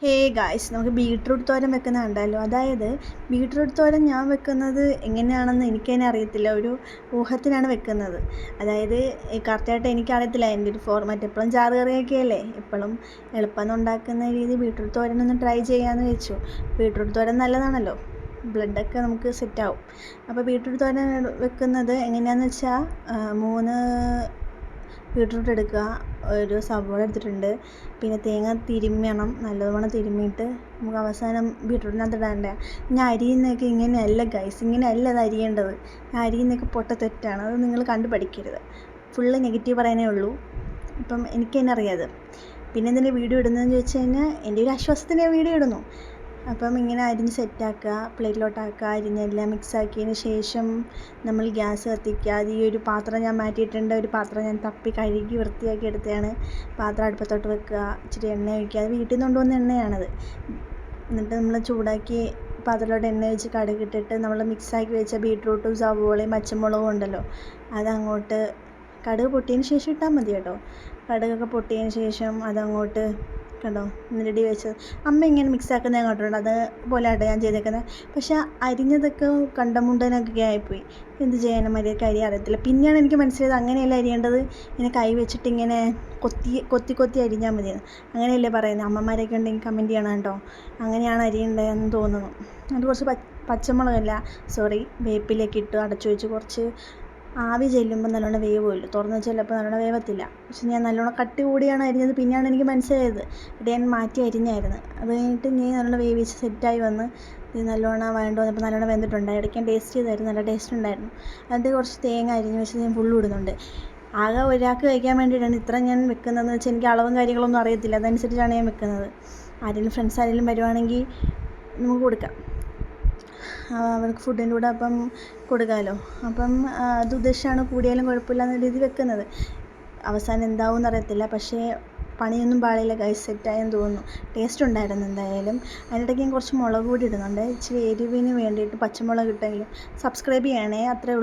Hey guys, നമുക്ക് beetroot തോരൻ വെക്കുന്ന കണ്ടല്ലോ. അതായത് ബീട്രൂട്ട് തോരൻ ഞാൻ വെക്കുന്നത് എങ്ങനെയാണെന്ന് എനിക്ക് തന്നെ അറിയത്തില്ല, ഒരു ഊഹത്തിനാണ് വെക്കുന്നത്. അതായത് കറക്റ്റായിട്ട് എനിക്കറിയത്തില്ല അതിൻ്റെ ഒരു ഫോർമാറ്റ്. എപ്പോഴും ചാറ് കറിയൊക്കെ അല്ലേ, എപ്പോഴും എളുപ്പം ഉണ്ടാക്കുന്ന രീതി ബീട്രൂട്ട് തോരൻ ഒന്ന് ട്രൈ ചെയ്യാമെന്ന് വെച്ചു. ബീട്രൂട്ട് തോരൻ നല്ലതാണല്ലോ, ബ്ലഡൊക്കെ നമുക്ക് സെറ്റാവും. അപ്പോൾ ബീട്രൂട്ട് തോരൻ വെക്കുന്നത് എങ്ങനെയാണെന്ന് വെച്ചാൽ 3 ബീട്രൂട്ട് എടുക്കുക, ഒരു സവോള എടുത്തിട്ടുണ്ട്, പിന്നെ തേങ്ങ തിരുമ്മണം, നല്ലതുപോലെ തിരുമ്മിയിട്ട് നമുക്ക് അവസാനം ബീട്രൂട്ടിനകത്ത് ഇടേണ്ടത്. ഞാൻ അരിയുന്നതൊക്കെ ഇങ്ങനെയല്ല ഗൈസ്, ഇങ്ങനെയല്ല അത് അരിയേണ്ടത്. ഞാൻ അരിയുന്നതൊക്കെ പൊട്ട തെറ്റാണ്, അത് നിങ്ങൾ കണ്ടു പഠിക്കരുത്. ഫുള്ള് നെഗറ്റീവ് പറയാനേ ഉള്ളൂ. ഇപ്പം എനിക്ക് തന്നെ അറിയാതെ. പിന്നെ എന്തിനാണ് വീഡിയോ ഇടുന്നതെന്ന് ചോദിച്ചു കഴിഞ്ഞാൽ എൻ്റെ ഒരു ആശ്വാസത്തിന് വീഡിയോ ഇടുന്നു. അപ്പം ഇങ്ങനെ അരിഞ്ഞ് സെറ്റാക്കുക, പ്ലേറ്റിലോട്ടാക്കുക, അരിഞ്ഞെല്ലാം മിക്സാക്കിയതിന് ശേഷം നമ്മൾ ഗ്യാസ് കത്തിക്കുക. അത് ഈ ഒരു പാത്രം ഞാൻ മാറ്റിയിട്ടുണ്ട്, ഒരു പാത്രം ഞാൻ തപ്പി കഴുകി വൃത്തിയാക്കി എടുത്തതാണ്. പാത്രം അടുപ്പത്തോട്ട് വെക്കുക, ഇച്ചിരി എണ്ണ ഒഴിക്കുക. അത് വീട്ടിൽ നിന്ന് കൊണ്ടുവന്ന എണ്ണയാണത്. എന്നിട്ട് നമ്മൾ ചൂടാക്കി പാത്രത്തിലോട്ട് എണ്ണ ഒഴിച്ച് കടുകിട്ടിട്ട് നമ്മൾ മിക്സാക്കി വെച്ച ബീട്രൂട്ടും സവോളയും പച്ചമുളകും ഉണ്ടല്ലോ, അതങ്ങോട്ട് കടുക് പൊട്ടിയതിന് ശേഷം ഇട്ടാൽ മതി കേട്ടോ. കടുകൊക്കെ പൊട്ടിയതിന് ശേഷം അതങ്ങോട്ട് കണ്ടോ റെഡി വെച്ചത്. അമ്മ ഇങ്ങനെ മിക്സാക്കുന്നത് ഞാൻ കണ്ടിട്ടുണ്ട്, അതുപോലെ ആട്ടോ ഞാൻ ചെയ്തേക്കുന്നത്. പക്ഷേ അരിഞ്ഞതൊക്കെ കണ്ടമുണ്ടനൊക്കെ ആയിപ്പോയി. എന്ത് ചെയ്യാനും മര്യാദയ്ക്ക് അരി അറിയത്തില്ല. പിന്നെയാണ് എനിക്ക് മനസ്സിലായത് അങ്ങനെയല്ല അരിയേണ്ടത്, ഇങ്ങനെ കൈ വെച്ചിട്ട് ഇങ്ങനെ കൊത്തി അരിഞ്ഞാൽ മതിയെന്ന്. അങ്ങനെയല്ലേ പറയുന്നത്. അമ്മമാരൊക്കെ ഉണ്ടെങ്കിൽ കമൻറ്റ് ചെയ്യണം കേട്ടോ. അങ്ങനെയാണ് അരിയേണ്ടതെന്ന് തോന്നുന്നു. അത് കുറച്ച് പച്ചമുളകല്ല, വേപ്പിലേക്ക് ഇട്ട് അടച്ചു വെച്ച് കുറച്ച് ആവി ചെല്ലുമ്പോൾ നല്ലോണം വേവുമല്ലോ. തുറന്ന് ചിലപ്പോൾ നല്ലോണം വേവത്തില്ല. പക്ഷെ ഞാൻ നല്ലോണം കട്ടി കൂടിയാണ് അരിഞ്ഞത്. പിന്നെയാണ് എനിക്ക് മനസ്സിലായത്, ഇത് ഞാൻ മാറ്റി അരിഞ്ഞായിരുന്നു. അത് കഴിഞ്ഞിട്ട് ഞാൻ നല്ലോണം വേവിച്ച് സെറ്റായി വന്ന് ഇത് നല്ലോണം വേണ്ട വന്നപ്പോൾ നല്ലോണം വെന്തിട്ടുണ്ട്. ഇടയ്ക്ക് ഞാൻ ടേസ്റ്റ് ചെയ്തായിരുന്നു, നല്ല ടേസ്റ്റ് ഉണ്ടായിരുന്നു. എന്നിട്ട് കുറച്ച് തേങ്ങ അരിഞ്ഞ് വെച്ച് ഞാൻ ഫുള്ള് ഇടുന്നുണ്ട്. ആകെ ഒരാൾക്ക് കഴിക്കാൻ വേണ്ടിയിട്ടാണ് ഇത്ര ഞാൻ വെക്കുന്നതെന്ന് വെച്ചാൽ എനിക്ക് അളവും കാര്യങ്ങളൊന്നും അറിയത്തില്ല, അതനുസരിച്ചാണ് ഞാൻ വെക്കുന്നത്. ആരെങ്കിലും ഫ്രണ്ട്സ് ആരെങ്കിലും വരുവാണെങ്കിൽ നമുക്ക് കൊടുക്കാം, അവർക്ക് ഫുഡിൻ്റെ കൂടെ അപ്പം കൊടുക്കാമല്ലോ. അപ്പം അത് ഉദ്ദേശിച്ചാണ് കൂടിയാലും കുഴപ്പമില്ല എന്ന രീതി വെക്കുന്നത്. അവസാനം എന്താവും അറിയത്തില്ല, പക്ഷേ പണിയൊന്നും പാടില്ല ഗൈസ്, സെറ്റായെന്ന് തോന്നുന്നു. ടേസ്റ്റ് ഉണ്ടായിരുന്നു എന്തായാലും. അതിനിടയ്ക്ക് ഞാൻ കുറച്ച് മുളക് പൊടി ഇടുന്നുണ്ട്, ഇച്ചിരി എരിവിന് വേണ്ടിയിട്ട്. പച്ചമുളക് ഇട്ടെങ്കിലും സബ്സ്ക്രൈബ് ചെയ്യണേ, അത്രേ ഉള്ളൂ.